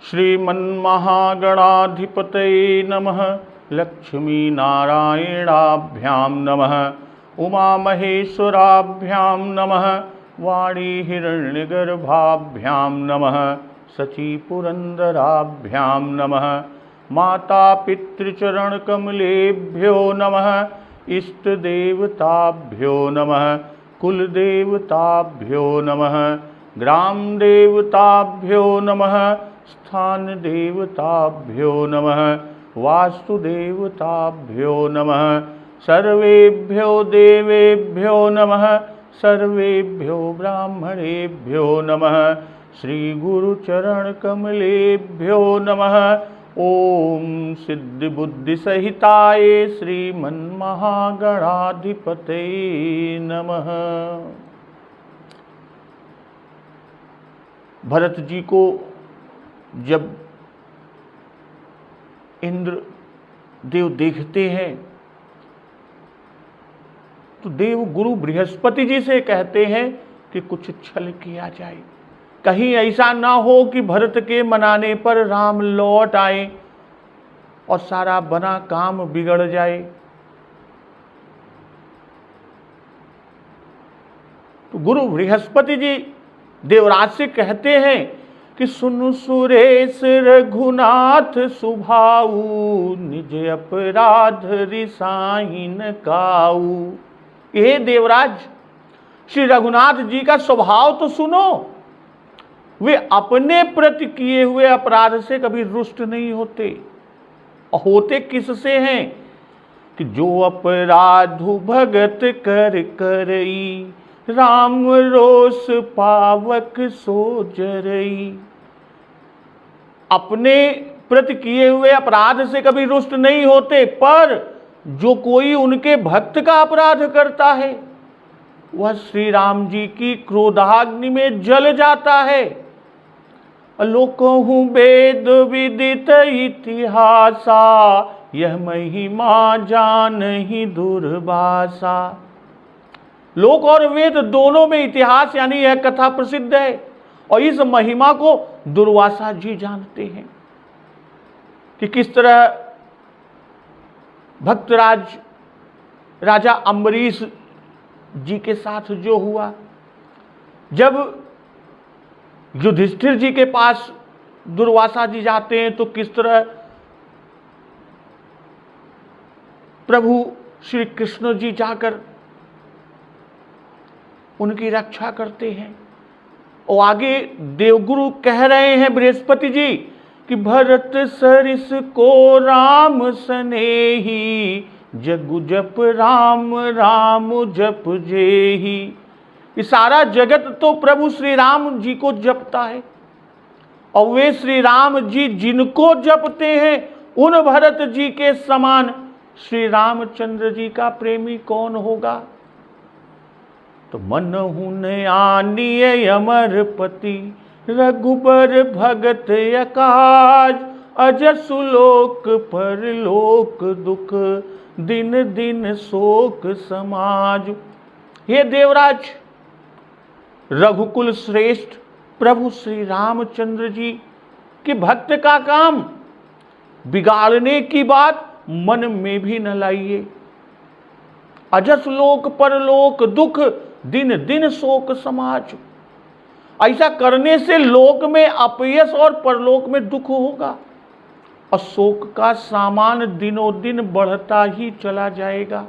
श्रीमन्महागणाधिपतये नमः। लक्ष्मीनारायणाभ्यां नमः। उमामहेश्वराभ्यां नमः। वाणीहिरण्यगर्भाभ्यां नमः। शचीपुरन्दराभ्यां नमः। मातापितृचरणकमलेभ्यो नमः। इष्टदेवताभ्यो नमः। कुलदेवताभ्यो नमः। ग्रामदेवताभ्यो नमः। स्थानदेवताभ्यो नमः। वास्तुदेवताभ्यो नमः। सर्वेभ्यो देवेभ्यो नमः। सर्वेभ्यो ब्राह्मणेभ्यो नमः। श्रीगुरुचरणकमलेभ्यो नमः। ओम सिद्धिबुद्धिसहिताय श्रीमन्महागणाधिपतये नमः। भरत जी को जब इंद्र देव देखते हैं तो देव गुरु बृहस्पति जी से कहते हैं कि कुछ छल किया जाए, कहीं ऐसा ना हो कि भरत के मनाने पर राम लौट आए और सारा बना काम बिगड़ जाए। तो गुरु बृहस्पति जी देवराज से कहते हैं कि सुन सुरेश रघुनाथ सुभाऊ, निज अपराध रिसाइन काऊ। ये देवराज श्री रघुनाथ जी का स्वभाव तो सुनो। वे अपने प्रति किए हुए अपराध से कभी रुष्ट नहीं होते। और होते किससे हैं कि जो अपराधु भगत कर करई, राम रोष पावक सो जरई। अपने प्रति किए हुए अपराध से कभी रुष्ट नहीं होते, पर जो कोई उनके भक्त का अपराध करता है वह श्री राम जी की क्रोधाग्नि में जल जाता है। लोकहु वेद विदित इतिहासा, यह महिमा जानहि दुर्भाषा। लोक और वेद दोनों में इतिहास यानी यह कथा प्रसिद्ध है और इस महिमा को दुर्वासा जी जानते हैं कि किस तरह भक्तराज राजा अम्बरीश जी के साथ जो हुआ। जब युधिष्ठिर जी के पास दुर्वासा जी जाते हैं तो किस तरह प्रभु श्री कृष्ण जी जाकर उनकी रक्षा करते हैं। और आगे देवगुरु कह रहे हैं बृहस्पति जी कि भरत सरिस को राम सनेही, जगु जप राम राम जप जेही। ये सारा जगत तो प्रभु श्री राम जी को जपता है और वे श्री राम जी जिनको जपते हैं उन भरत जी के समान श्री रामचंद्र जी का प्रेमी कौन होगा। तो मन हुन आनिय अमरपति, रघुबर भगत अकाज। अजसु लोक परलोक दुख, दिन दिन शोक समाज। हे देवराज, रघुकुल श्रेष्ठ प्रभु श्री रामचंद्र जी के भक्त का काम बिगाड़ने की बात मन में भी न लाइए। अजस लोक परलोक दुख, दिन दिन शोक समाज। ऐसा करने से लोक में अपयश और परलोक में दुख होगा और शोक का सामान दिनों दिन बढ़ता ही चला जाएगा।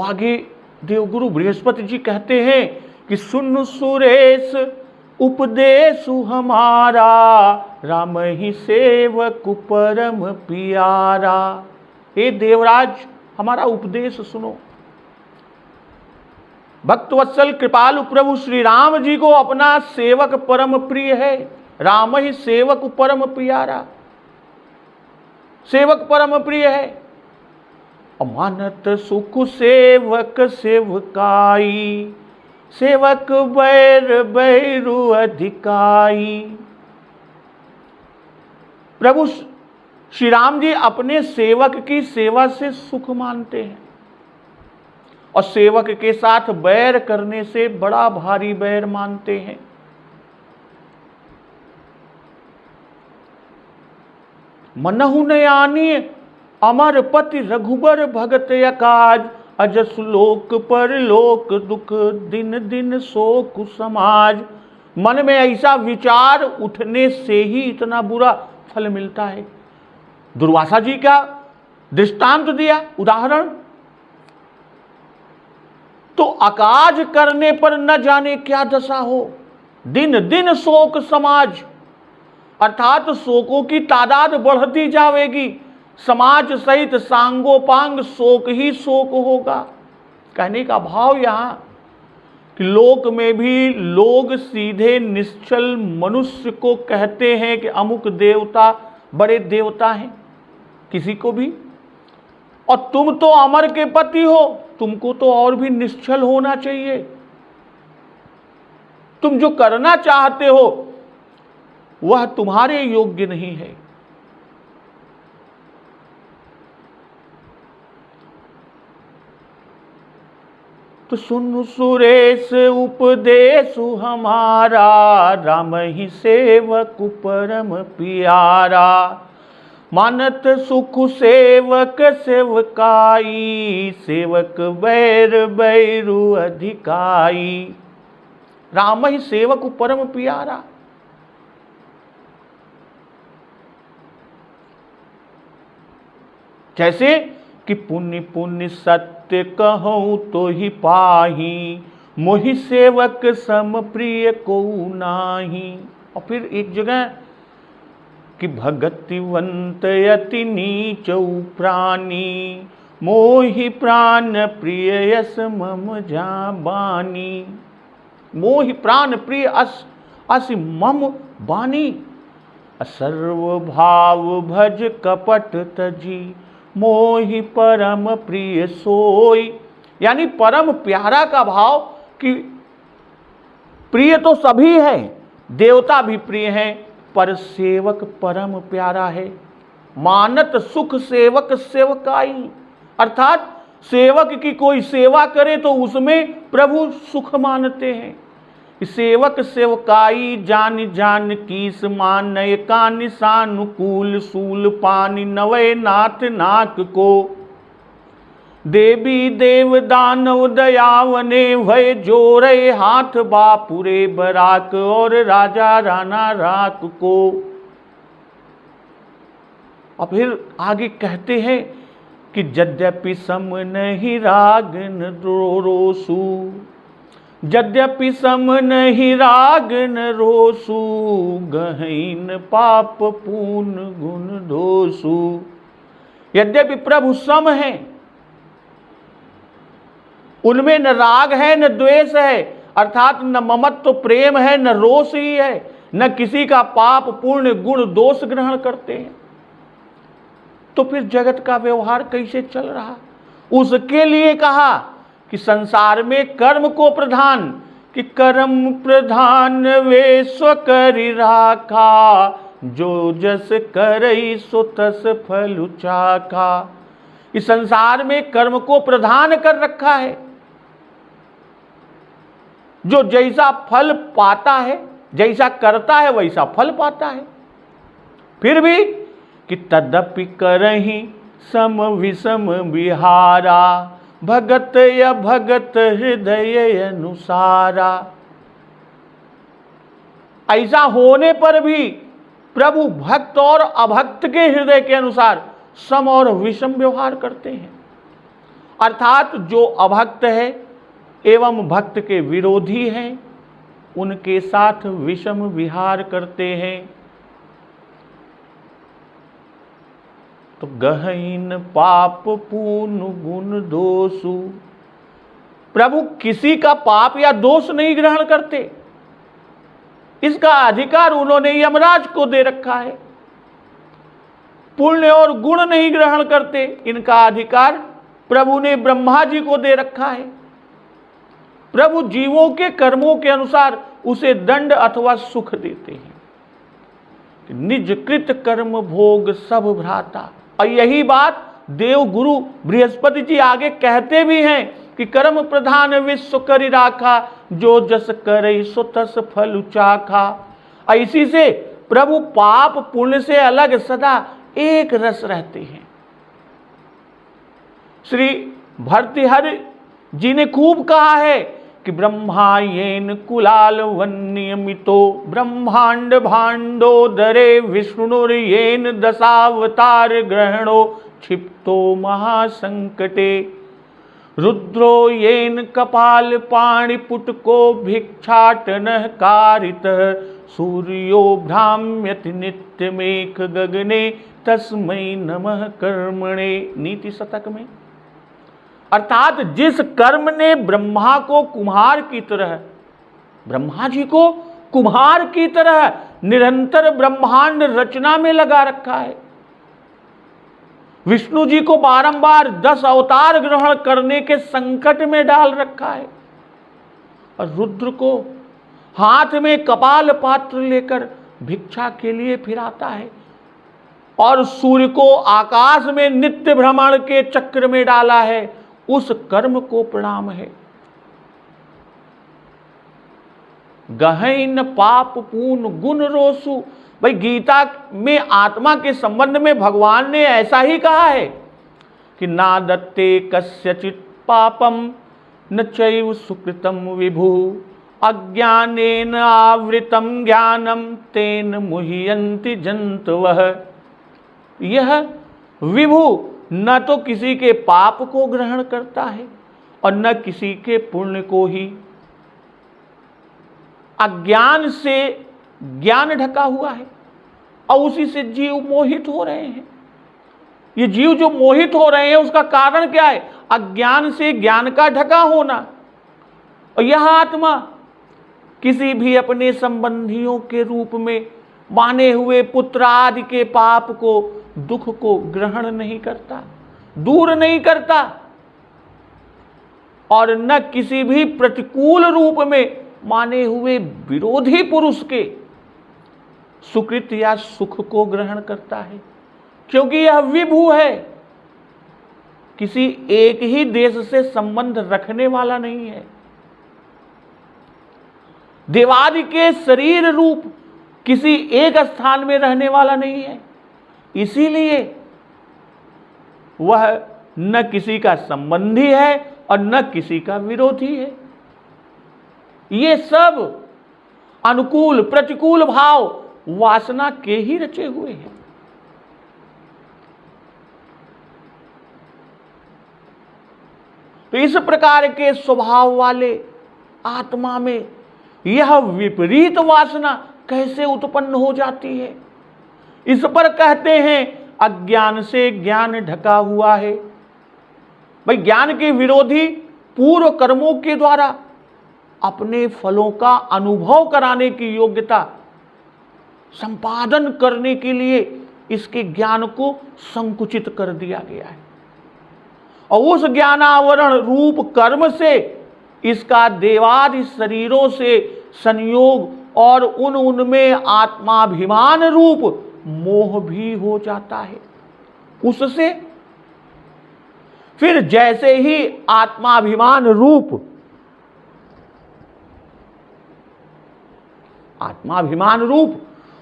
आगे देवगुरु बृहस्पति जी कहते हैं कि सुन सुरेश उपदेशु हमारा, राम ही सेवक परम प्यारा। हे देवराज, हमारा उपदेश सुनो। भक्तवत्सल कृपालु प्रभु श्री राम जी को अपना सेवक परम प्रिय है। राम ही सेवक परम प्यारा, सेवक परम प्रिय है। अमानत सुख सेवक सेवकाई, सेवक बैर बैरु अधिकाई। प्रभु श्री राम जी अपने सेवक की सेवा से सुख मानते हैं और सेवक के साथ बैर करने से बड़ा भारी बैर मानते हैं। मनहु नयानी अमर पति रघुबर भगत अकाज, अजस लोक पर लोक दुख दिन दिन शोक समाज। मन में ऐसा विचार उठने से ही इतना बुरा फल मिलता है। दुर्वासा जी का दृष्टांत दिया, उदाहरण। तो अकाज करने पर न जाने क्या दशा हो, दिन दिन शोक समाज, अर्थात शोकों की तादाद बढ़ती जाएगी। समाज सहित सांगोपांग शोक ही शोक होगा। कहने का भाव यहां कि लोक में भी लोग सीधे निश्चल मनुष्य को कहते हैं कि अमुक देवता बड़े देवता हैं, किसी को भी। और तुम तो अमर के पति हो, तुमको तो और भी निश्चल होना चाहिए। तुम जो करना चाहते हो वह तुम्हारे योग्य नहीं है। तो सुन सुरेश उपदेश हमारा, राम ही सेवक परम प्यारा। मानत सुख सेवक सेवकाई, सेवक बैर बैरु अधिकाई। राम ही सेवक परम प्यारा। जैसे कि पुण्य पुण्य सत्य कहूं तो ही पाही, मोहि सेवक सम प्रिय को नाही। और फिर एक जगह कि भगतिवंत यति नीच प्राणी, मोहि प्राण प्रिय यस मम जाबानी। मोहि प्राण प्रिय अस मम बानी। सर्व भाव भज कपट तजी, मोहि परम प्रिय सोई। यानी परम प्यारा का भाव कि प्रिय तो सभी है, देवता भी प्रिय हैं, पर सेवक परम प्यारा है। मानत सुख सेवक सेवकाई, अर्थात सेवक की कोई सेवा करे तो उसमें प्रभु सुख मानते हैं। सेवक सेवकाई जान जान कीस मानय, कानि सानुकूल सूल पानी नवय नाथ नाक को। देवी देव दानव दयावने भय जोरे, हाथ बापुरे बराक और राजा राणा राक को। और फिर आगे कहते हैं कि यद्यपि सम नहीं रागन रोसू, यद्यपि सम नहीं रागन रोसू, गहीन पाप पूर्ण गुण दोषु। यद्यपि प्रभु सम है, उनमें न राग है न द्वेष है, अर्थात न ममत्व प्रेम है न रोष ही है, न किसी का पाप पूर्ण गुण दोष ग्रहण करते हैं। तो फिर जगत का व्यवहार कैसे चल रहा? उसके लिए कहा कि संसार में कर्म को प्रधान, कि कर्म प्रधान वे स्व करि राखा, जो जस करई सो तस फल चाखा। इस संसार में कर्म को प्रधान कर रखा है, जो जैसा फल पाता है, जैसा करता है वैसा फल पाता है। फिर भी कि तदपि करहि सम विषम विहारा, भगत या भगत हृदय अनुसारा। ऐसा होने पर भी प्रभु भक्त और अभक्त के हृदय के अनुसार सम और विषम व्यवहार करते हैं। अर्थात जो अभक्त है एवं भक्त के विरोधी हैं, उनके साथ विषम विहार करते हैं। तो गहीन पाप पूर्ण गुण दोषु, प्रभु किसी का पाप या दोष नहीं ग्रहण करते। इसका अधिकार उन्होंने यमराज को दे रखा है। पुण्य और गुण नहीं ग्रहण करते, इनका अधिकार प्रभु ने ब्रह्मा जी को दे रखा है। प्रभु जीवों के कर्मों के अनुसार उसे दंड अथवा सुख देते हैं। निज कृत कर्म भोग सब भ्राता। और यही बात देवगुरु बृहस्पति जी आगे कहते भी हैं कि कर्म प्रधान विश्व करि राखा, जो जस करई सो तस फल चाखा। इसी से प्रभु पाप पुण्य से अलग सदा एक रस रहते हैं। श्री भर्तृहरि जी ने खूब कहा है कि ब्रह्मा येन कुलाल वन्यमितो ब्रह्मांड भांडोदरे विष्णुर्येन दशावतार ग्रहणो क्षिप्तो महासंकटे रुद्रो येन कपाल पाणिपुटको भिक्षाटनः कारितः सूर्यो भ्राम्यति नित्यमेक गगने तस्मै नमः कर्मणे। नीति शतक में अर्थात जिस कर्म ने ब्रह्मा को कुम्हार की तरह, ब्रह्मा जी को कुम्हार की तरह निरंतर ब्रह्मांड रचना में लगा रखा है, विष्णु जी को बारंबार 10 अवतार ग्रहण करने के संकट में डाल रखा है, और रुद्र को हाथ में कपाल पात्र लेकर भिक्षा के लिए फिराता है, और सूर्य को आकाश में नित्य भ्रमण के चक्र में डाला है, उस कर्म को प्रणाम है। गहन पाप पूर्ण गुण रोसु। भाई गीता में आत्मा के संबंध में भगवान ने ऐसा ही कहा है कि ना दत्ते कस्यचित् पापम न चैव सुकृतम विभु अज्ञानेन आवृतम ज्ञानम तेन मुह्यन्ति जन्तवः। यह विभु न तो किसी के पाप को ग्रहण करता है और न किसी के पुण्य को ही। अज्ञान से ज्ञान ढका हुआ है और उसी से जीव मोहित हो रहे हैं। ये जीव जो मोहित हो रहे हैं उसका कारण क्या है? अज्ञान से ज्ञान का ढका होना। और यह आत्मा किसी भी अपने संबंधियों के रूप में माने हुए पुत्र आदि के पाप को, दुख को ग्रहण नहीं करता, दूर नहीं करता, और न किसी भी प्रतिकूल रूप में माने हुए विरोधी पुरुष के सुकृत या सुख को ग्रहण करता है, क्योंकि यह विभु है, किसी एक ही देश से संबंध रखने वाला नहीं है। देवादि के शरीर रूप किसी एक स्थान में रहने वाला नहीं है, इसीलिए वह न किसी का संबंधी है और न किसी का विरोधी है। ये सब अनुकूल प्रतिकूल भाव वासना के ही रचे हुए हैं। तो इस प्रकार के स्वभाव वाले आत्मा में यह विपरीत वासना कैसे उत्पन्न हो जाती है? इस पर कहते हैं अज्ञान से ज्ञान ढका हुआ है। भाई ज्ञान के विरोधी पूर्व कर्मों के द्वारा अपने फलों का अनुभव कराने की योग्यता संपादन करने के लिए इसके ज्ञान को संकुचित कर दिया गया है, और उस ज्ञानावरण रूप कर्म से इसका देवादि शरीरों से संयोग और उनमें आत्माभिमान रूप मोह भी हो जाता है। उससे फिर जैसे ही आत्माभिमान रूप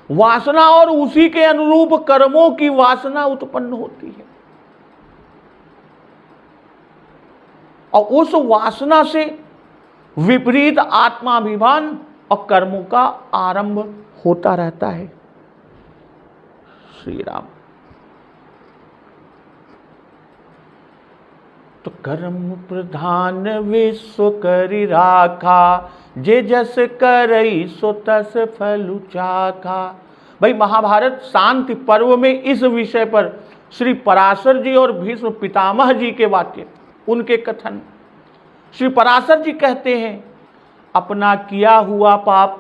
वासना और उसी के अनुरूप कर्मों की वासना उत्पन्न होती है, और उस वासना से विपरीत आत्माभिमान और कर्मों का आरंभ होता रहता है। श्री राम। तो कर्म प्रधान विश्व करि राखा, जे जस करई सो तस फल चाखा। भाई महाभारत शांति पर्व में इस विषय पर श्री पराशर जी और भीष्म पितामह जी के वाक्य, उनके कथन। श्री पराशर जी कहते हैं अपना किया हुआ पाप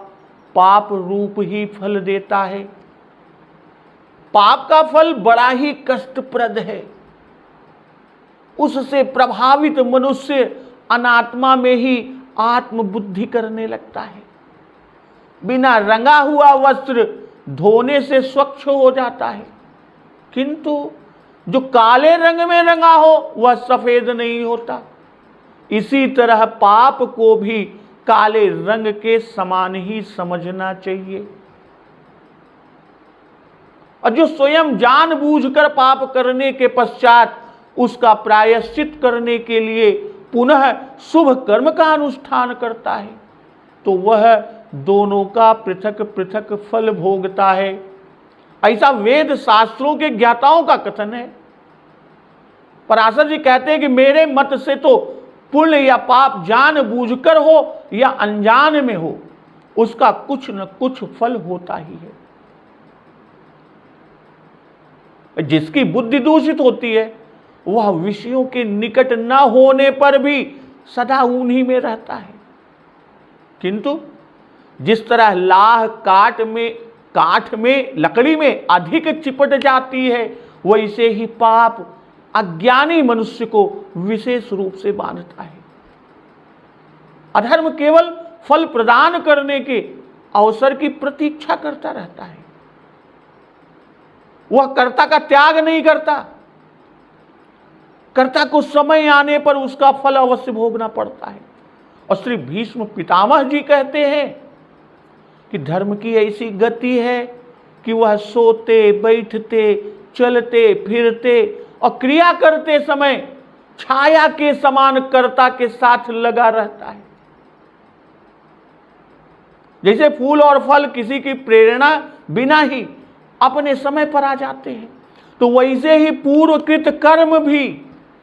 पाप रूप ही फल देता है। पाप का फल बड़ा ही कष्टप्रद है। उससे प्रभावित मनुष्य अनात्मा में ही आत्मबुद्धि करने लगता है। बिना रंगा हुआ वस्त्र धोने से स्वच्छ हो जाता है, किंतु जो काले रंग में रंगा हो वह सफेद नहीं होता। इसी तरह पाप को भी काले रंग के समान ही समझना चाहिए। और जो स्वयं जानबूझकर पाप करने के पश्चात उसका प्रायश्चित करने के लिए पुनः शुभ कर्म का अनुष्ठान करता है, तो वह दोनों का पृथक पृथक फल भोगता है। ऐसा वेद शास्त्रों के ज्ञाताओं का कथन है। पराशर जी कहते हैं कि मेरे मत से तो पुण्य या पाप जानबूझकर हो या अनजान में हो, उसका कुछ न कुछ फल होता ही है। जिसकी बुद्धि दूषित होती है वह विषयों के निकट न होने पर भी सदा उन्हीं में रहता है। किंतु जिस तरह लाह काठ में लकड़ी में अधिक चिपट जाती है, वैसे ही पाप अज्ञानी मनुष्य को विशेष रूप से बांधता है। अधर्म केवल फल प्रदान करने के अवसर की प्रतीक्षा करता रहता है, वह कर्ता का त्याग नहीं करता। कर्ता को समय आने पर उसका फल अवश्य भोगना पड़ता है। और श्री भीष्म पितामह जी कहते हैं कि धर्म की ऐसी गति है कि वह सोते बैठते चलते फिरते और क्रिया करते समय छाया के समान कर्ता के साथ लगा रहता है। जैसे फूल और फल किसी की प्रेरणा बिना ही अपने समय पर आ जाते हैं, तो वैसे ही पूर्वकृत कर्म भी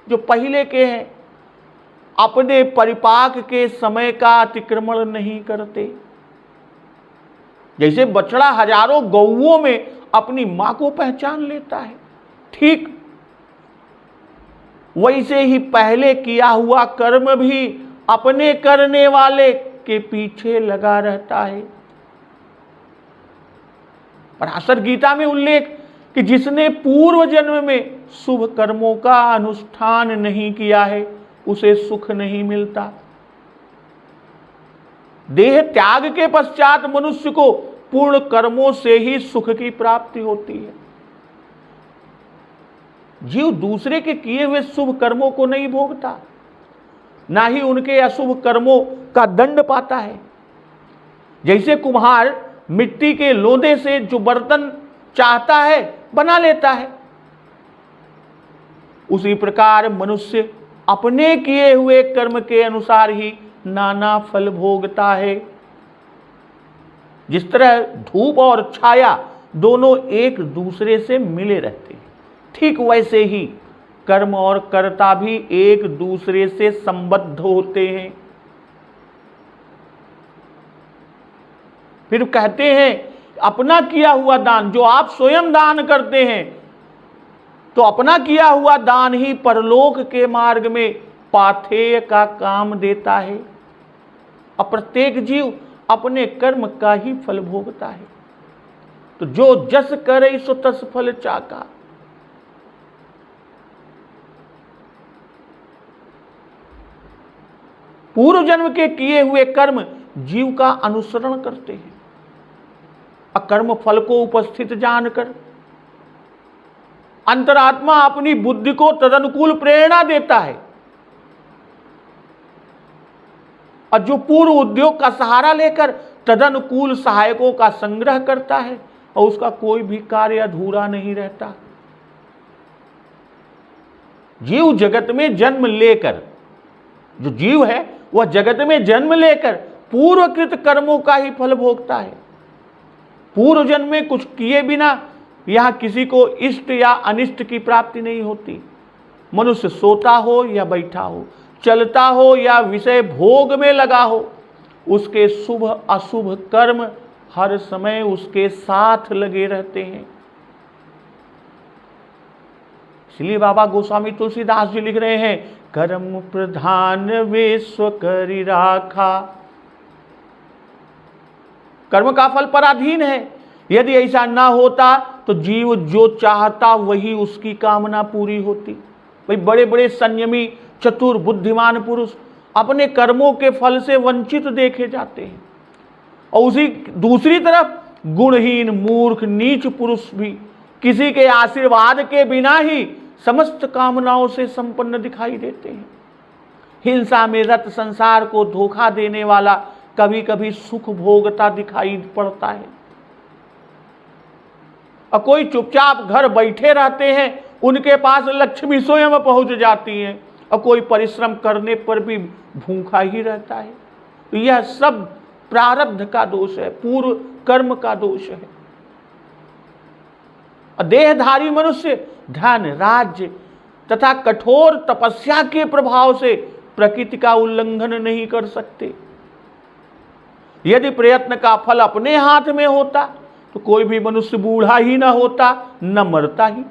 जो पहले के हैं अपने परिपाक के समय का अतिक्रमण नहीं करते। जैसे बछड़ा हजारों गौओं में अपनी मां को पहचान लेता है, ठीक वैसे ही पहले किया हुआ कर्म भी अपने करने वाले के पीछे लगा रहता है। पराशर गीता में उल्लेख कि जिसने पूर्व जन्म में शुभ कर्मों का अनुष्ठान नहीं किया है उसे सुख नहीं मिलता। देह त्याग के पश्चात मनुष्य को पूर्ण कर्मों से ही सुख की प्राप्ति होती है। जीव दूसरे के किए हुए शुभ कर्मों को नहीं भोगता, ना ही उनके अशुभ कर्मों का दंड पाता है। जैसे कुम्हार मिट्टी के लोंदे से जो बर्तन चाहता है बना लेता है, उसी प्रकार मनुष्य अपने किए हुए कर्म के अनुसार ही नाना फल भोगता है। जिस तरह धूप और छाया दोनों एक दूसरे से मिले रहते हैं, ठीक वैसे ही कर्म और कर्ता भी एक दूसरे से संबद्ध होते हैं। फिर कहते हैं अपना किया हुआ दान, जो आप स्वयं दान करते हैं, तो अपना किया हुआ दान ही परलोक के मार्ग में पाथेय का काम देता है। और प्रत्येक जीव अपने कर्म का ही फल भोगता है। तो जो जस करे सो तस फल चाका। पूर्व जन्म के किए हुए कर्म जीव का अनुसरण करते हैं। अकर्म फल को उपस्थित जानकर अंतरात्मा अपनी बुद्धि को तदनुकूल प्रेरणा देता है, और जो पूर्व उद्योग का सहारा लेकर तदनुकूल सहायकों का संग्रह करता है और उसका कोई भी कार्य अधूरा नहीं रहता। जीव जगत में जन्म लेकर, जो जीव है वह जगत में जन्म लेकर पूर्वकृत कर्मों का ही फल भोगता है। पूर्व जन्म में कुछ किए बिना यहां किसी को इष्ट या अनिष्ट की प्राप्ति नहीं होती। मनुष्य सोता हो या बैठा हो, चलता हो या विषय भोग में लगा हो, उसके शुभ अशुभ कर्म हर समय उसके साथ लगे रहते हैं। इसलिए बाबा गोस्वामी तुलसीदास जी लिख रहे हैं, कर्म प्रधान विश्व करि राखा। कर्म का फल पराधीन है। यदि ऐसा ना होता तो जीव जो चाहता वही उसकी कामना पूरी होती। भाई बड़े बड़े संयमी चतुर बुद्धिमान पुरुष अपने कर्मों के फल से वंचित देखे जाते हैं, और उसी दूसरी तरफ गुणहीन मूर्ख नीच पुरुष भी किसी के आशीर्वाद के बिना ही समस्त कामनाओं से संपन्न दिखाई देते हैं। हिंसा में रत संसार को धोखा देने वाला कभी कभी सुख भोगता दिखाई पड़ता है, और कोई चुपचाप घर बैठे रहते हैं, उनके पास लक्ष्मी स्वयं पहुंच जाती है, और कोई परिश्रम करने पर भी भूखा ही रहता है। तो यह सब प्रारब्ध का दोष है, पूर्व कर्म का दोष है। देहधारी मनुष्य धन, राज्य तथा कठोर तपस्या के प्रभाव से प्रकृति का उल्लंघन नहीं कर सकते। यदि प्रयत्न का फल अपने हाथ में होता तो कोई भी मनुष्य बूढ़ा ही न होता, न मरता ही।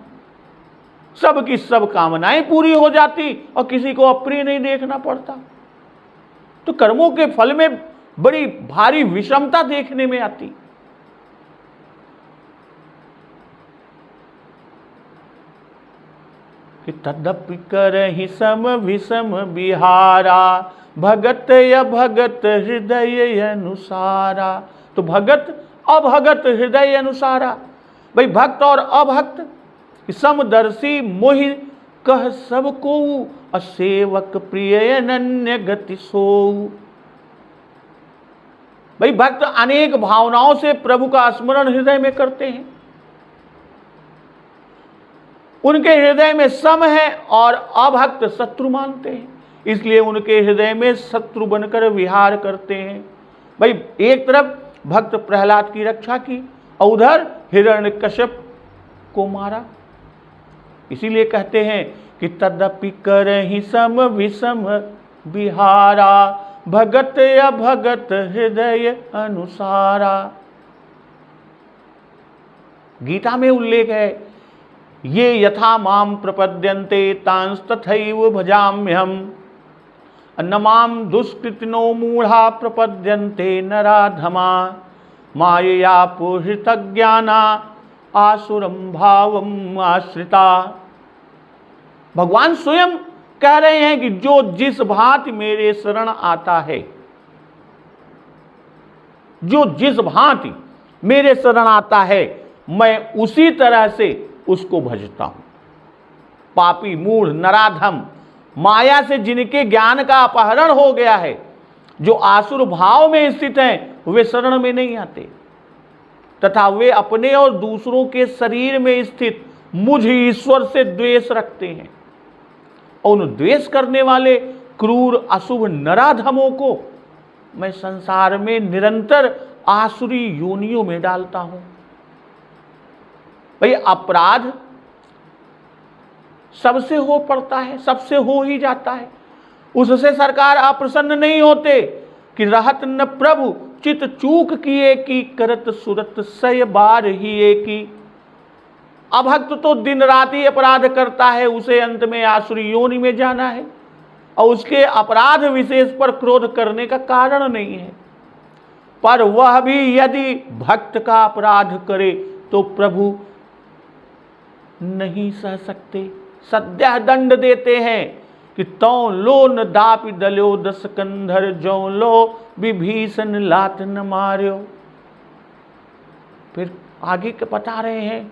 सबकी सब कामनाएं पूरी हो जाती और किसी को अप्रिय नहीं देखना पड़ता। तो कर्मों के फल में बड़ी भारी विषमता देखने में आती। कि तदपि करहि सम विषम बिहारा, भगत या भगत हृदय अनुसारा। तो भगत अभगत हृदय अनुसारा, भाई भक्त और अभक्त समदर्शी मोहि कह सबको, असेवक प्रिय अनन्य गति सोऊ। भाई भक्त अनेक भावनाओं से प्रभु का स्मरण हृदय में करते हैं, उनके हृदय में सम है, और अभक्त शत्रु मानते हैं, इसलिए उनके हृदय में शत्रु बनकर विहार करते हैं। भाई एक तरफ भक्त प्रहलाद की रक्षा की और उधर हिरण्यकश्यप को मारा। इसीलिए कहते हैं कि तदपि करहि सम विषम बिहारा, भगत या भगत हृदय अनुसारा। गीता में उल्लेख है, ये यथा माम प्रपद्यन्ते तांस्तथैव भजाम्यहम्, न माम दुष्कृतिनो मूढ़ा प्रपद्यन्ते नराधमा, मायया पुहृतज्ञाना आसुरम भावम आश्रिता। भगवान स्वयं कह रहे हैं कि जो जिस भांति मेरे शरण आता है, जो जिस भांति मेरे शरण आता है, मैं उसी तरह से उसको भजता हूं। पापी, मूढ़, नराधम, माया से जिनके ज्ञान का अपहरण हो गया है, जो आसुर भाव में स्थित हैं, वे शरण में नहीं आते, तथा वे अपने और दूसरों के शरीर में स्थित मुझ ईश्वर से द्वेष रखते हैं। और उन द्वेष करने वाले क्रूर अशुभ नराधमों को मैं संसार में निरंतर आसुरी योनियों में डालता हूं। भाई अपराध सबसे हो पड़ता है, सबसे हो ही जाता है, उससे सरकार अप्रसन्न नहीं होते कि रहत न प्रभु चित चूक किए की, करत सुरत सय बार ही एकी। अभक्त तो दिन रात ही अपराध करता है, उसे अंत में आसुरी योनि में जाना है, और उसके अपराध विशेष पर क्रोध करने का कारण नहीं है। पर वह भी यदि भक्त का अपराध करे तो प्रभु नहीं सह सकते, सद्यः दंड देते हैं कि तौ लो न दापि दल्यो दस कंधर, जो लो विभीषण लात न मार्यो। फिर आगे के बता रहे हैं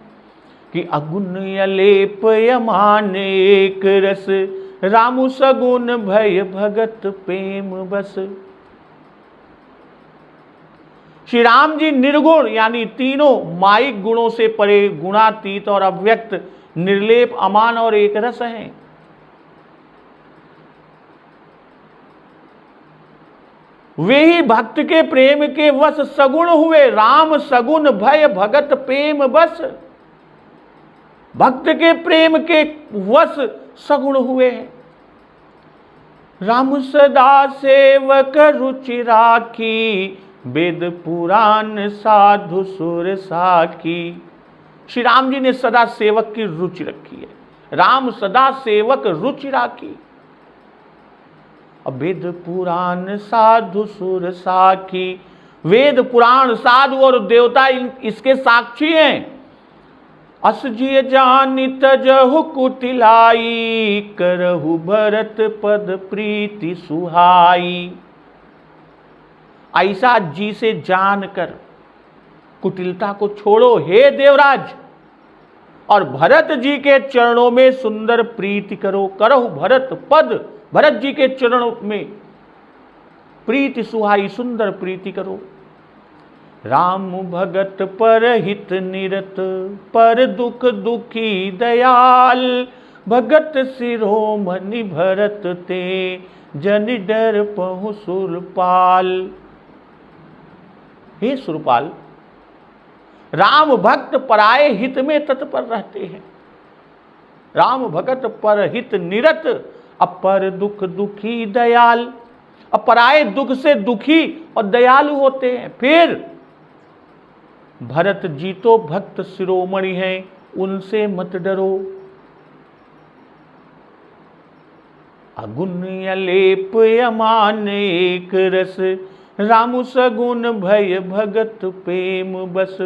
कि अगुण अलेप यमान एक रस, रामु सगुन भय भगत प्रेम बस। श्री राम जी निर्गुण यानी तीनों माइक गुणों से परे, गुणातीत और अव्यक्त, निर्लेप, अमान और एक रस हैं। वे ही भक्त के प्रेम के वश सगुण हुए। राम सगुन भय भगत प्रेम बस। भक्त के प्रेम के वश सगुण हुए हैं। राम सदा सेवक रुचि राखी, वेद पुराण साधु सुर साखी। श्री राम जी ने सदा सेवक की रुचि रखी है। राम सदा सेवक रुचि राखी, वेद पुराण साधु सुर साखी। वेद पुराण साधु और देवता इसके साक्षी हैं। अस जिय जानि तजहु कुटिलाई, करहु भरत पद प्रीति सुहाई। ऐसा जी से जानकर कुटिलता को छोड़ो हे देवराज, और भरत जी के चरणों में सुंदर प्रीति करो। करहु भरत पद, भरत जी के चरणों में प्रीति सुहाई सुंदर प्रीति करो। राम भगत पर हित निरत, पर दुख दुखी दयाल, भगत शिरोमणि भरत ते, जन डर पहु सुरपाल। हे सुरपाल, राम भक्त पराये हित में तत्पर रहते हैं। राम भगत पर हित निरत, अपर दुख दुखी दयाल। पराये दुख से दुखी और दयालु होते हैं। फिर भरत जी तो भक्त शिरोमणि हैं, उनसे मत डरो। अगुन अलेप अमान एक रस, रामु सगुन भय भगत प्रेम बस।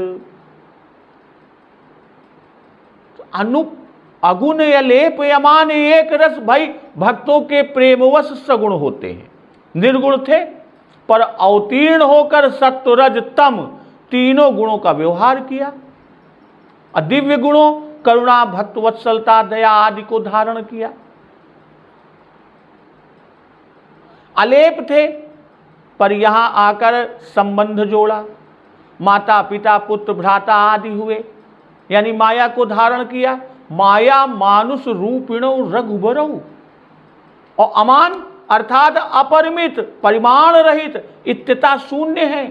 अगुण अलेप अमान एक रस, भाई भक्तों के प्रेमवश सगुण होते हैं। निर्गुण थे पर अवतीर्ण होकर सत्व रज तम तीनों गुणों का व्यवहार किया। दिव्य गुणों करुणा भक्त वत्सलता दया आदि को धारण किया। अलेप थे पर यहां आकर संबंध जोड़ा। माता पिता पुत्र भ्राता आदि हुए, यानी माया को धारण किया। माया मानुष रूपिणो रघुबरऊ। और अमान अर्थात अपरिमित परिमाण रहित इत्यता शून्य है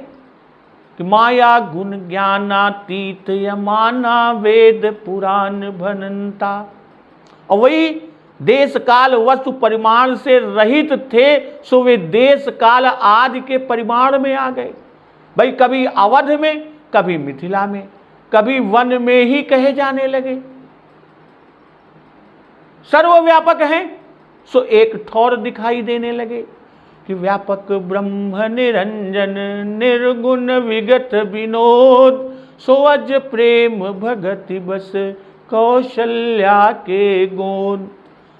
कि माया गुण ज्ञानातीत यमाना वेद पुराण भनंता। और वही देश काल वस्तु परिमाण से रहित थे, सो वे देश काल आदि के परिमाण में आ गए। भाई कभी अवध में, कभी मिथिला में, कभी वन में ही कहे जाने लगे। सर्वव्यापक हैं, सो एक ठौर दिखाई देने लगे कि व्यापक ब्रह्म निरंजन, निर्गुण विगत विनोद, सो अज प्रेम भगति बस, कौशल्या के गुण।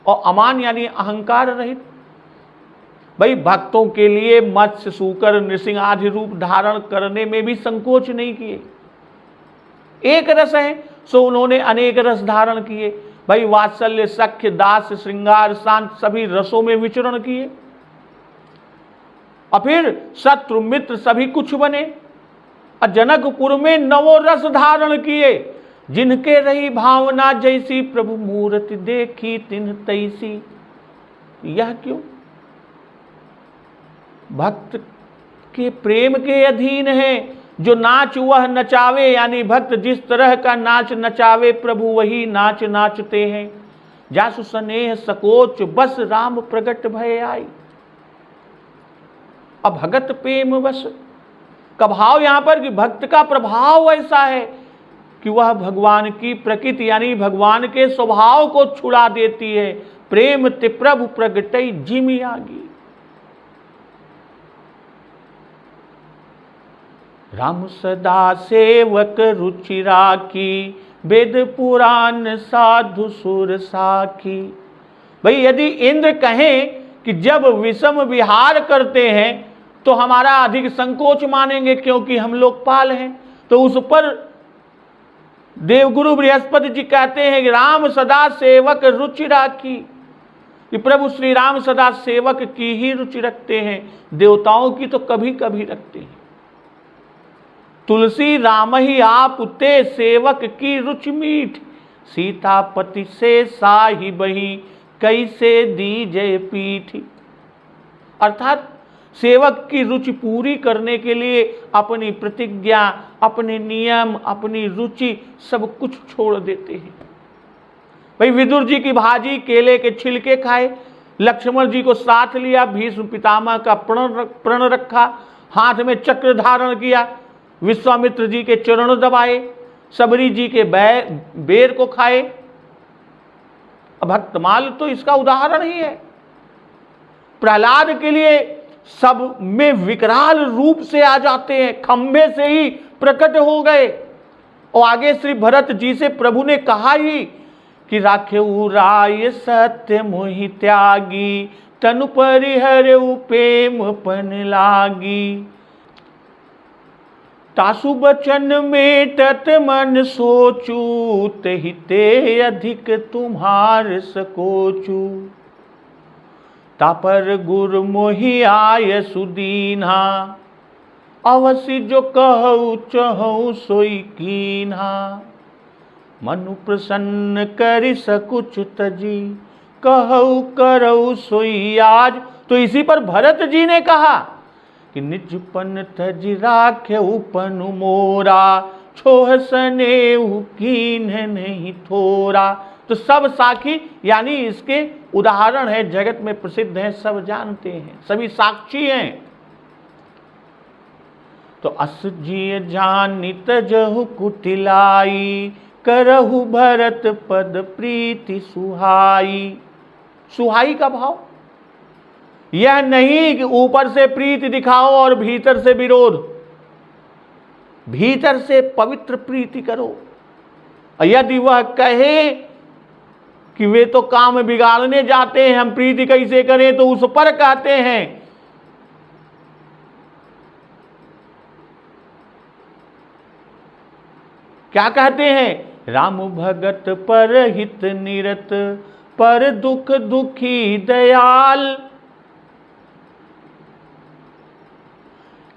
और अमान यानी अहंकार रहित। भाई भक्तों के लिए मत्स्य सूकर नृसिंह आदि रूप धारण करने में भी संकोच नहीं किए। एक रस है सो उन्होंने अनेक रस धारण किए। भाई वात्सल्य सख्य दास श्रृंगार शांत सभी रसों में विचरण किए। और फिर शत्रु मित्र सभी कुछ बने। और जनकपुर में नवो रस धारण किए। जिनके रही भावना जैसी, प्रभु मूर्ति देखी तिन्ह तैसी। यह क्यों? भक्त के प्रेम के अधीन है। जो नाच वह नचावे, यानी भक्त जिस तरह का नाच नचावे, प्रभु वही नाच नाचते हैं। जासु स्नेह सकोच, बस राम प्रगट भय आई। अब भगत प्रेम बस का भाव यहां पर कि भक्त का प्रभाव ऐसा है कि वह भगवान की प्रकृति यानी भगवान के स्वभाव को छुड़ा देती है। प्रेम ते प्रभु प्रगटई जिमि आगी। राम सदा सेवक रुचि राखी, वेद पुराण साधु सुर साखी। भाई यदि इंद्र कहें कि जब विषम विहार करते हैं तो हमारा अधिक संकोच मानेंगे क्योंकि हम लोकपाल हैं, तो उस पर देवगुरु बृहस्पति जी कहते हैं कि राम सदा सेवक रुचि राखी, कि प्रभु श्री राम सदा सेवक की ही रुचि रखते हैं, देवताओं की तो कभी कभी रखते हैं। तुलसी राम ही आप ते सेवक की रुचि मीठ, सीतापति से साही बही कैसे दी जय पीठी। अर्थात सेवक की रुचि पूरी करने के लिए अपनी प्रतिज्ञा, अपने नियम, अपनी रुचि सब कुछ छोड़ देते हैं। भाई विदुर जी की भाजी केले के छिलके खाए, लक्ष्मण जी को साथ लिया, भीष्म पितामह का प्रण रखा, हाथ में चक्र धारण किया, विश्वामित्र जी के चरण दबाए, सबरी जी के बेर को खाए। भक्तमाल तो इसका उदाहरण ही है। प्रहलाद के लिए सब में विकराल रूप से आ जाते हैं, खंभे से ही प्रकट हो गए। और आगे श्री भरत जी से प्रभु ने कहा ही कि राखेउ राय सत्य मोहि त्यागी, तनु परिहरउ प्रेम पन लागी। तासु बचन में तत मन सोचू, तहि ते अधिक तुम्हार सकोचू। तापर गुर मोहि आय सुदीन्हा, अवसि जो कहु चहु सोई कीन्हा। मनु प्रसन्न करि सकुच तजी, कहु करऊ सोई आज। तो इसी पर भरत जी ने कहा कि निजपन तज राख्यउ पनु मोरा, छोह सनेहु कीन्ह नहीं थोरा। तो सब साखी यानी इसके उदाहरण है, जगत में प्रसिद्ध है, सब जानते हैं, सभी साक्षी हैं। तो अस जिय जानि तजहु कुटिलाई, करहु भरत पद प्रीति सुहाई। सुहाई का भाव यह नहीं कि ऊपर से प्रीति दिखाओ और भीतर से विरोध, भीतर से पवित्र प्रीति करो। यदि वह कहे कि वे तो काम बिगाड़ने जाते हैं, हम प्रीति कैसे करें, तो उस पर कहते हैं क्या कहते हैं, राम भगत पर हित निरत, पर दुख दुखी दयाल।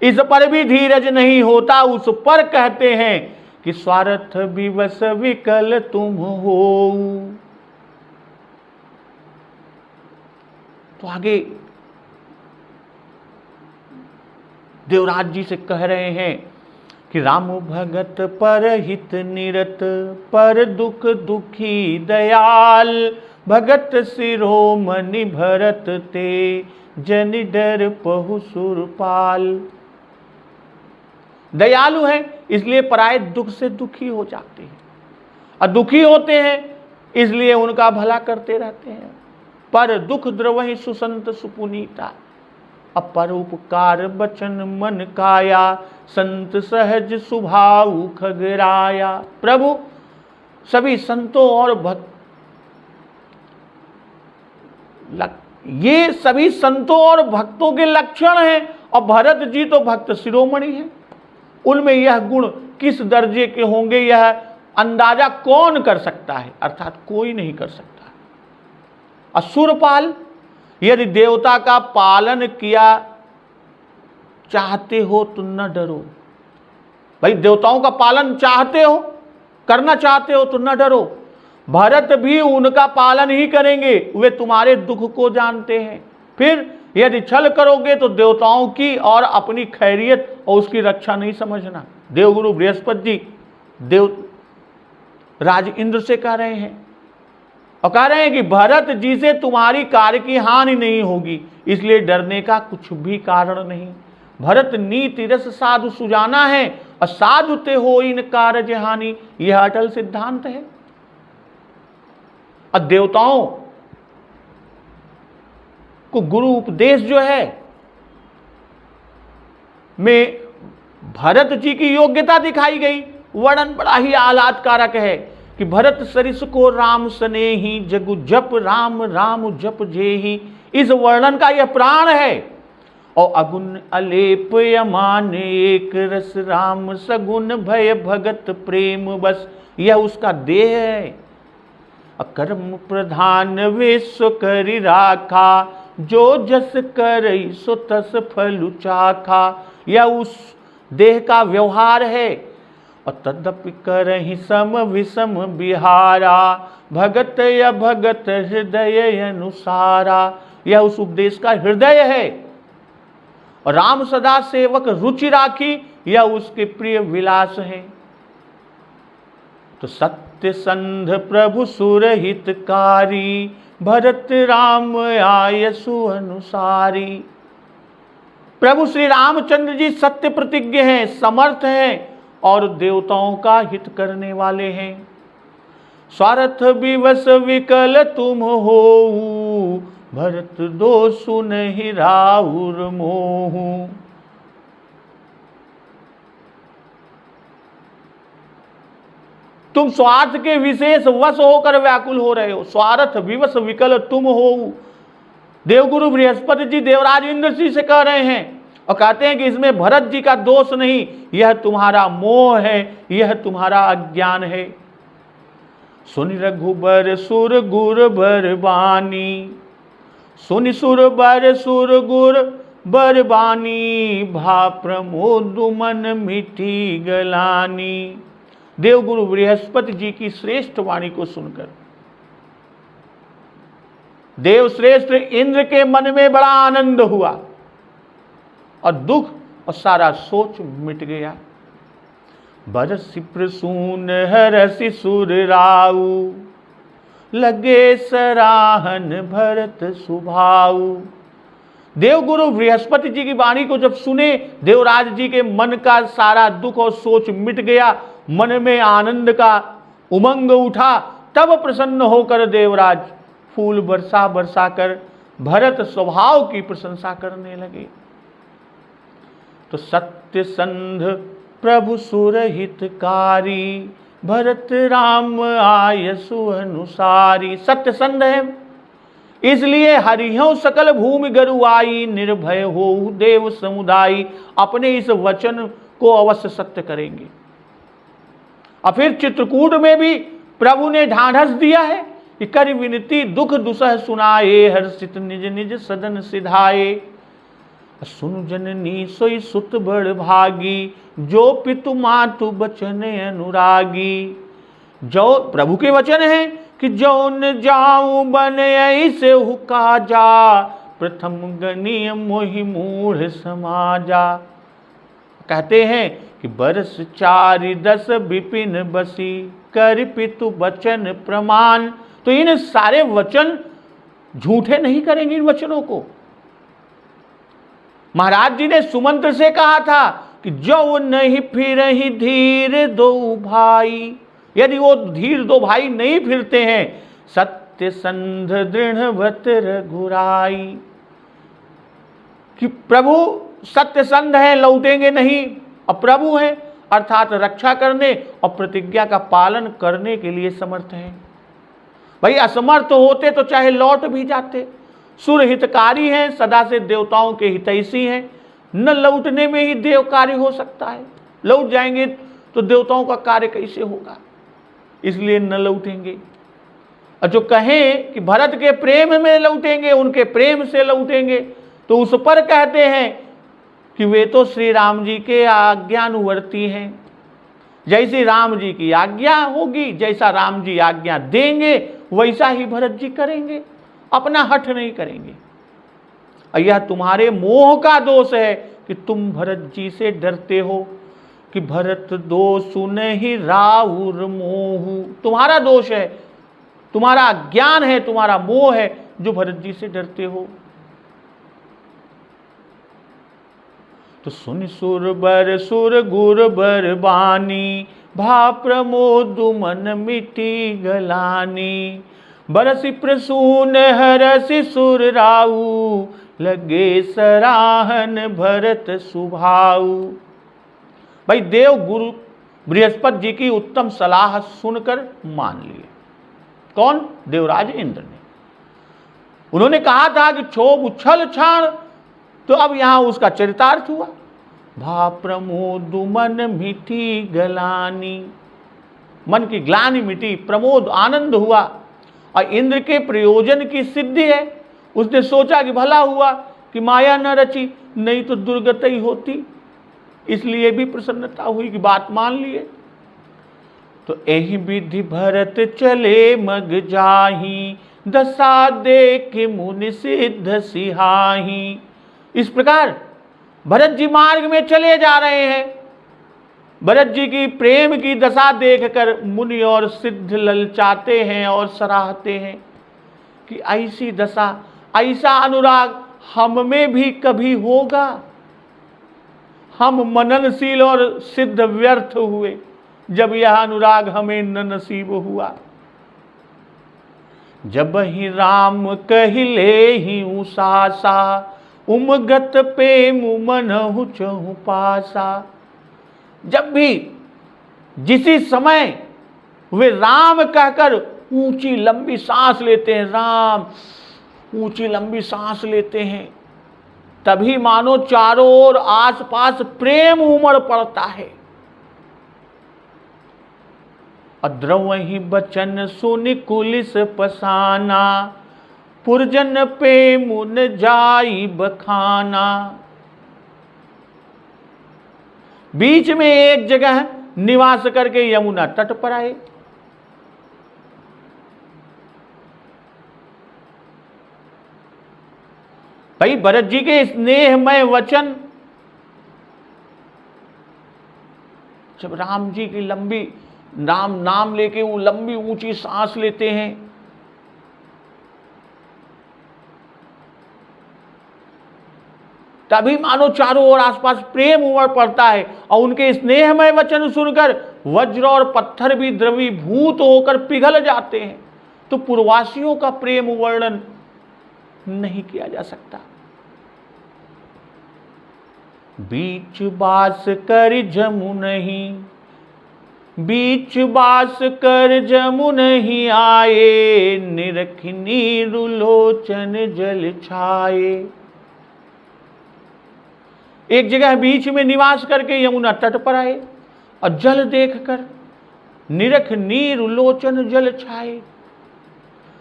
इस पर भी धीरज नहीं होता, उस पर कहते हैं कि स्वार्थ विवश विकल तुम हो। तो आगे देवराज जी से कह रहे हैं कि राम भगत पर हित निरत, पर दुख दुखी दयाल। भगत शिरोमणि भरत ते, जन डर पहु सुरपाल। दयालु है इसलिए पराये दुख से दुखी हो जाते हैं, और दुखी होते हैं इसलिए उनका भला करते रहते हैं। पर दुख द्रवहि सुसंत सुपुनीता, अपरोपकार बचन मन काया, संत सहज स्वभाव खगराया। प्रभु सभी संतों और भक्त, ये सभी संतों और भक्तों के लक्षण हैं, और भरत जी तो भक्त शिरोमणि हैं। उनमें यह गुण किस दर्जे के होंगे यह अंदाजा कौन कर सकता है, अर्थात कोई नहीं कर सकता। असुरपाल, यदि देवता का पालन किया चाहते हो तो न डरो। भाई देवताओं का पालन चाहते हो, करना चाहते हो तो न डरो। भरत भी उनका पालन ही करेंगे, वे तुम्हारे दुख को जानते हैं। फिर यदि छल करोगे तो देवताओं की और अपनी खैरियत और उसकी रक्षा नहीं समझना। देवगुरु बृहस्पति जी देव राज इंद्र से कह रहे हैं, और कह रहे हैं कि भरत जी से तुम्हारी कार्य की हानि नहीं होगी, इसलिए डरने का कुछ भी कारण नहीं। भरत नीति रस साधु सुजाना है, और साधु ते हो इन कार्य हानि, यह अटल सिद्धांत है। और देवताओं को गुरु उपदेश जो है में भरत जी की योग्यता दिखाई गई। वर्णन बड़ा ही आह्लादकारक है कि भरत सरिस को राम सनेही, जगु जप राम राम जप जेही। इस वर्णन का यह प्राण है। और अगुण अलेप यमान एक रस, राम सगुण भय भगत प्रेम बस, यह उसका देह है। अकर्म प्रधान विश्व करि राखा, जो जस करई सो तस फलु चाखा, यह उस देह का व्यवहार है। और तदपि करहि सम विषम बिहारा, भगत या भगत हृदय अनुसारा, यह उस उपदेश का हृदय है। और राम सदा सेवक रुचि राखी, यह उसके प्रिय विलास है। तो सत्य संध प्रभु सुरहितकारी, भरत राम आयसु अनुसारी। प्रभु श्री रामचंद्र जी सत्य प्रतिज्ञ हैं, समर्थ हैं, और देवताओं का हित करने वाले हैं। स्वार्थ विवश विकल तुम हो, भरत दोषु नहीं राहुर मोहू। तुम स्वार्थ के विशेष वश होकर व्याकुल हो रहे हो। स्वार्थ विवश विकल तुम हो। देवगुरु बृहस्पति जी देवराज इंद्र जी से कह रहे हैं, और कहते हैं कि इसमें भरत जी का दोष नहीं, यह तुम्हारा मोह है, यह तुम्हारा अज्ञान है। सुन रघुबर सुर गुर बर बानी, सुन सुर गुर बर बानी, भा प्रमोद मन मिठी गलानी। देवगुरु बृहस्पति जी की श्रेष्ठ वाणी को सुनकर देव श्रेष्ठ इंद्र के मन में बड़ा आनंद हुआ और दुख और सारा सोच मिट गया। बरसि प्रसून हरसि सुर राऊ, लगे सराहन भरत सुभाऊ। देवगुरु बृहस्पति जी की वाणी को जब सुने, देवराज जी के मन का सारा दुख और सोच मिट गया, मन में आनंद का उमंग उठा। तब प्रसन्न होकर देवराज फूल बरसा बरसा कर भरत स्वभाव की प्रशंसा करने लगे। तो सत्य संध प्रभु सुर हितकारी, भरत राम आयसु अनुसारी। सत्य संध है, इसलिए हरिहं सकल भूमि गरुआई, निर्भय हो देव समुदायी। अपने इस वचन को अवश्य सत्य करेंगे। और फिर चित्रकूट में भी प्रभु ने ढांढस दिया है कि कर विनती दुख दुसह सुनाए, हर्षित निज निज सदन सिधाए। सुन जननी सोई सुत बड़ भागी, जो पितु मातु बचन अनुरागी। जो प्रभु के वचन है कि जौन जाऊं बन ऐसे हुका जा, प्रथम गणीय मोहि मूढ़ समाजा। कहते हैं कि बरस 4-10 विपिन बसी, कर पितु वचन प्रमाण। तो इन सारे वचन झूठे नहीं करेंगे। इन वचनों को महाराज जी ने सुमंत्र से कहा था कि जो नहीं फिर ही धीर दो भाई। यदि वो धीर दो भाई नहीं फिरते हैं, सत्य संध दृढ़वत रघुराई, कि प्रभु सत्य संध है, लौटेंगे नहीं, और प्रभु है अर्थात रक्षा करने और प्रतिज्ञा का पालन करने के लिए समर्थ है। भाई असमर्थ होते तो चाहे लौट भी जाते। सुर हितकारी हैं, सदा से देवताओं के हितैषी हैं, न लौटने में ही देव कार्य हो सकता है। लौट जाएंगे तो देवताओं का कार्य कैसे होगा, इसलिए न लौटेंगे। और जो कहें कि भरत के प्रेम में लौटेंगे, उनके प्रेम से लौटेंगे, तो उस पर कहते हैं कि वे तो श्री राम जी के आज्ञानुवर्ती हैं। जैसी राम जी की आज्ञा होगी, जैसा राम जी आज्ञा देंगे, वैसा ही भरत जी करेंगे, अपना हठ नहीं करेंगे। और यह तुम्हारे मोह का दोष है कि तुम भरत जी से डरते हो कि भरत दोष नहीं राउर मोह। तुम्हारा दोष है, तुम्हारा ज्ञान है, तुम्हारा मोह है, जो भरत जी से डरते हो। तो सुन सुर गुर बर बानी, भा प्रमोद मन मिटी गलानी। बरसि प्रसून हरसि सुर राऊ, लगे सराहन भरत सुभाऊ। भाई देव गुरु बृहस्पति जी की उत्तम सलाह सुनकर मान लिए। कौन? देवराज इंद्र ने। उन्होंने कहा था कि क्षोभ उछल छाण, तो अब यहां उसका चरितार्थ हुआ। भा प्रमोद मन मिठी गलानी, मन की ग्लानि मिटी, प्रमोद आनंद हुआ। और इंद्र के प्रयोजन की सिद्धि है। उसने सोचा कि भला हुआ कि माया न रची, नहीं तो दुर्गति ही होती, इसलिए भी प्रसन्नता हुई कि बात मान लिए। तो एहि विधि भरत चले मग जाही, दशा देख मुनि सिद्ध सिहाही। इस प्रकार भरत जी मार्ग में चले जा रहे हैं। भरत जी की प्रेम की दशा देखकर मुनि और सिद्ध ललचाते हैं और सराहते हैं कि ऐसी दशा, ऐसा अनुराग हम में भी कभी होगा। हम मननशील और सिद्ध व्यर्थ हुए जब यह अनुराग हमें न नसीब हुआ। जब ही राम कहिले ही उसासा, उमगत प्रेम मनहु चहु पासा। जब भी जिसी समय वे राम कहकर ऊंची लंबी सांस लेते हैं, राम ऊंची लंबी सांस लेते हैं, तभी मानो चारों ओर आसपास प्रेम उमड़ पड़ता है। अद्रवहि बचन सुनि कुलिस पसाना, पुरजन पे मुन जाई बखाना। बीच में एक जगह निवास करके यमुना तट पर आए। भाई भरत जी के स्नेहमय वचन, जब राम जी की लंबी नाम लेके वो लंबी ऊंची सांस लेते हैं, तभी मानो चारों ओर आसपास प्रेम उमड़ पड़ता है और उनके स्नेहमय वचन सुनकर वज्र और पत्थर भी द्रवीभूत होकर पिघल जाते हैं। तो पूर्ववासियों का प्रेम वर्णन नहीं किया जा सकता। बीच बास कर जमुनहि, बीच बास कर जमुनहि आए, निरख नीरु लोचन जल छाए। एक जगह बीच में निवास करके यमुना तट पर आए और जल देखकर निरख नीरु लोचन जल छाए।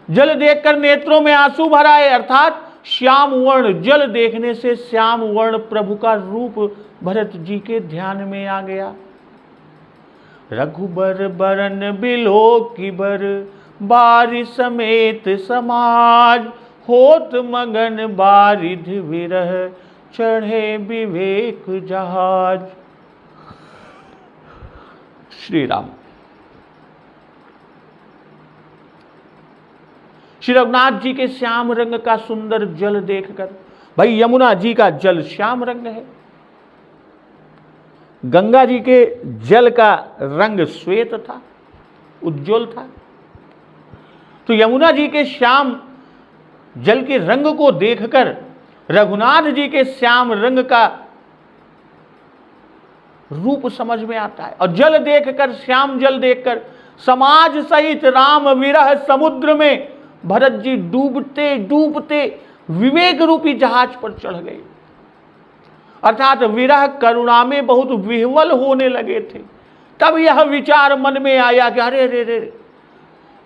जल देखकर नेत्रों में आंसू भर आए, अर्थात श्याम वर्ण जल देखने से श्याम वर्ण प्रभु का रूप भरत जी के ध्यान में आ गया। रघुबर बरन बिलो की बर, बारि समेत समाज, होत मगन बारिध विरह, चढ़े विवेक जहाज। श्री राम। श्री रघुनाथ जी के श्याम रंग का सुंदर जल देखकर, भाई यमुना जी का जल श्याम रंग है, गंगा जी के जल का रंग श्वेत था, उज्ज्वल था। तो यमुना जी के श्याम जल के रंग को देखकर रघुनाथ जी के श्याम रंग का रूप समझ में आता है। और जल देखकर, श्याम जल देखकर समाज सहित राम विरह समुद्र में भरत जी डूबते डूबते विवेक रूपी जहाज पर चढ़ गए। अर्थात विरह करुणा में बहुत विह्वल होने लगे थे। तब यह विचार मन में आया कि अरे रे रे,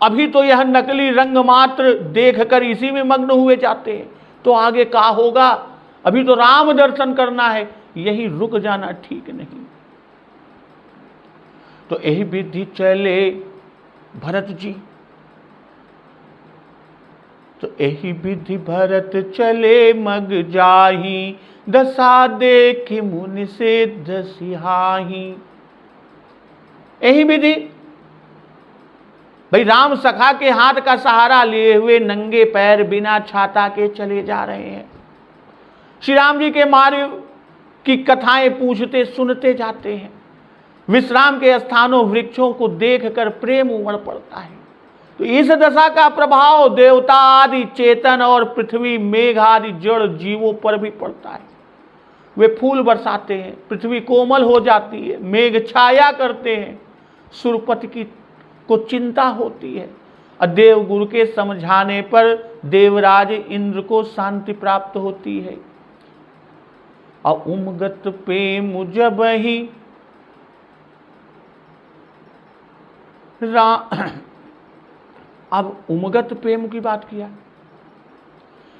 अभी तो यह नकली रंग मात्र देखकर इसी में मग्न हुए जाते हैं, तो आगे क्या होगा? अभी तो राम दर्शन करना है, यही रुक जाना ठीक नहीं। तो यही विधि चले भरत जी, तो यही विधि भरत चले मग जाही, दशा देख मुनि से दसिहाही। यही विधि, भाई राम सखा के हाथ का सहारा लिए हुए नंगे पैर बिना छाता के चले जा रहे हैं। श्री राम जी के मार्ग की कथाएं पूछते सुनते जाते हैं। विश्राम के स्थानों वृक्षों को देखकर प्रेम उमड़ पड़ता है। तो इस दशा का प्रभाव देवता आदि चेतन और पृथ्वी मेघ आदि जड़ जीवों पर भी पड़ता है। वे फूल बरसाते हैं, पृथ्वी कोमल हो जाती है, मेघ छाया करते हैं, सुरपति को चिंता होती है। और देवगुरु के समझाने पर देवराज इंद्र को शांति प्राप्त होती है। और उमगत प्रेम जब ही अब उमगत प्रेम की बात किया,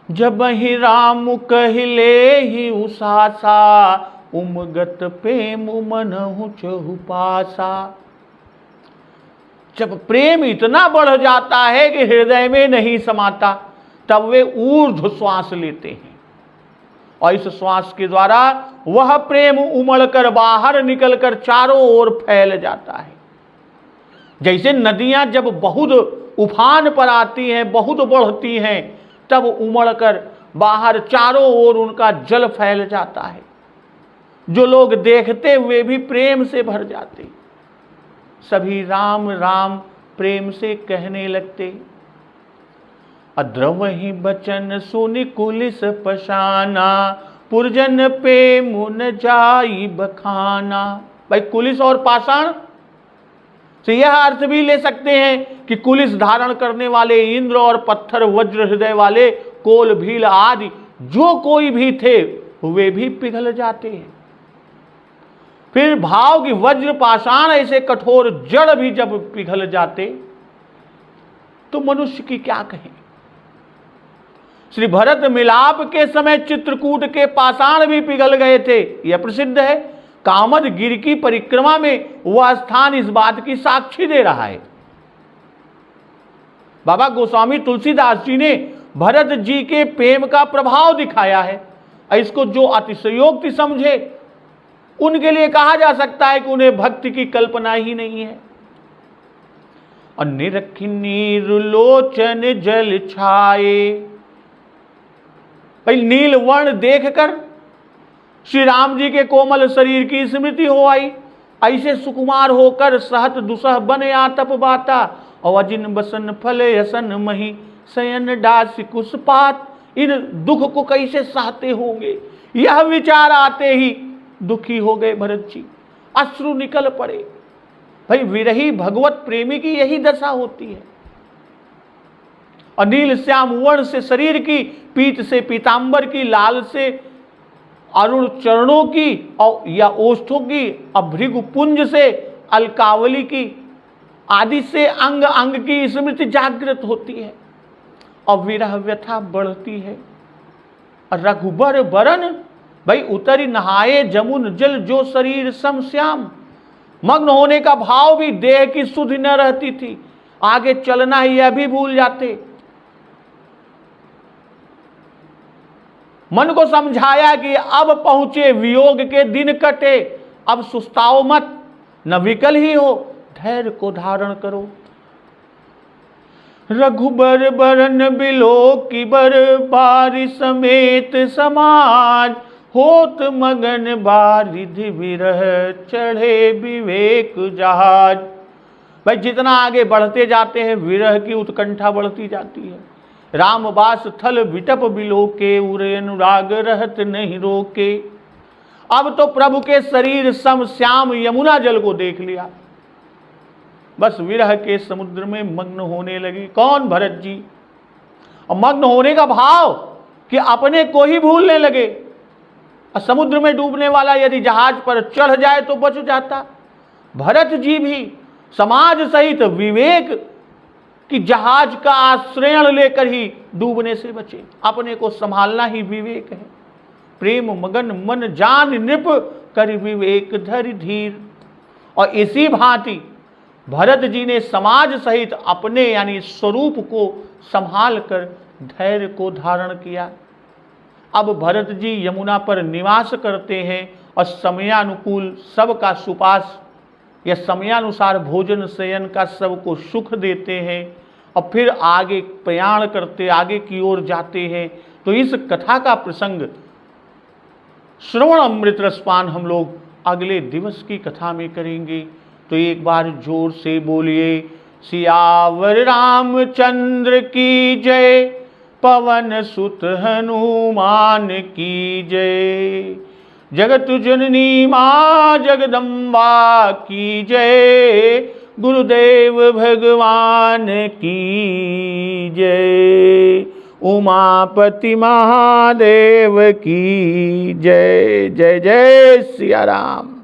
जब ही राम कहले ही उसासा, उमगत प्रेम मनहु चहुपासा। जब प्रेम इतना बढ़ जाता है कि हृदय में नहीं समाता, तब वे ऊर्ध्व श्वास लेते हैं और इस श्वास के द्वारा वह प्रेम उमड़कर बाहर निकलकर चारों ओर फैल जाता है। जैसे नदियां जब बहुत उफान पर आती हैं, बहुत बढ़ती हैं, तब उमड़कर बाहर चारों ओर उनका जल फैल जाता है। जो लोग देखते हुए भी प्रेम से भर जाते, सभी राम राम प्रेम से कहने लगते। अद्रवहि बचन सुनि कुलिस पशाना, पुरजन पे मुन जाई बखाना। भाई कुलिस और पाषाण से यह अर्थ भी ले सकते हैं कि कुलिस धारण करने वाले इंद्र और पत्थर वज्र हृदय वाले कोल भील आदि जो कोई भी थे, वे भी पिघल जाते हैं। फिर भाव की वज्र पाषाण ऐसे कठोर जड़ भी जब पिघल जाते तो मनुष्य की क्या कहें। श्री भरत मिलाप के समय चित्रकूट के पाषाण भी पिघल गए थे, यह प्रसिद्ध है। कामद गिर की परिक्रमा में वह स्थान इस बात की साक्षी दे रहा है। बाबा गोस्वामी तुलसीदास जी ने भरत जी के प्रेम का प्रभाव दिखाया है। इसको जो अतिशयोक्ति समझे उनके लिए कहा जा सकता है कि उन्हें भक्ति की कल्पना ही नहीं है। और निरखि नीर लोचन जल छाए, भाई नील वर्ण देखकर श्री राम जी के कोमल शरीर की स्मृति हो आई। ऐसे सुकुमार होकर सहत दुसह बन आतप बाता, और अजिन बसन फल हसन मही शयन डास कुशपात। इन दुख को कैसे सहते होंगे, यह विचार आते ही दुखी हो गए भरत जी, अश्रु निकल पड़े। भाई विरही भगवत प्रेमी की यही दशा होती है। अनिल श्याम वर्ण से शरीर की, पीत से पीतांबर की, लाल से अरुण चरणों की और या ओष्ठों की, और भृगुपुंज से अलकावली की आदि से अंग अंग की स्मृति जागृत होती है और विरह व्यथा बढ़ती है। रघुबर बरन, भाई उतरी नहाए जमुन जल जो शरीर सम श्याम। मग्न होने का भाव भी देह की सुध न रहती थी, आगे चलना ही यह भी भूल जाते। मन को समझाया कि अब पहुंचे वियोग के दिन कटे, अब सुस्ताओ मत, न विकल ही हो, धैर्य को धारण करो। रघुबर बरन बिलो की बर बारी समेत समाज, होत मगन बारिधि विरह चढ़े विवेक जहाज। भाई जितना आगे बढ़ते जाते हैं विरह की उत्कंठा बढ़ती जाती है। रामबास थल विटप बिलो के, उरे अनुराग रहत नहीं रोके। अब तो प्रभु के शरीर सम श्याम यमुना जल को देख लिया, बस विरह के समुद्र में मग्न होने लगी। कौन? भरत जी। और मग्न होने का भाव कि अपने को ही भूलने लगे। और समुद्र में डूबने वाला यदि जहाज पर चढ़ जाए तो बच जाता। भरत जी भी समाज सहित विवेक कि जहाज का आश्रय लेकर ही डूबने से बचे। अपने को संभालना ही विवेक है। प्रेम मगन मन जान नृप कर विवेक धरि धीर। और इसी भांति भरत जी ने समाज सहित अपने यानी स्वरूप को संभाल कर धैर्य को धारण किया। अब भरत जी यमुना पर निवास करते हैं और समयानुकूल सबका सुपास या समयानुसार भोजन शयन का सबको सुख देते हैं और फिर आगे प्रयाण करते आगे की ओर जाते हैं। तो इस कथा का प्रसंग श्रवण अमृत रसपान हम लोग अगले दिवस की कथा में करेंगे। तो एक बार जोर से बोलिए सियावर रामचंद्र की जय, पवन सुत हनुमान की जय। जगत जननी मां जगदम्बा की जय, गुरुदेव भगवान की जय। उमापति महादेव की जय। जय जय सिया राम।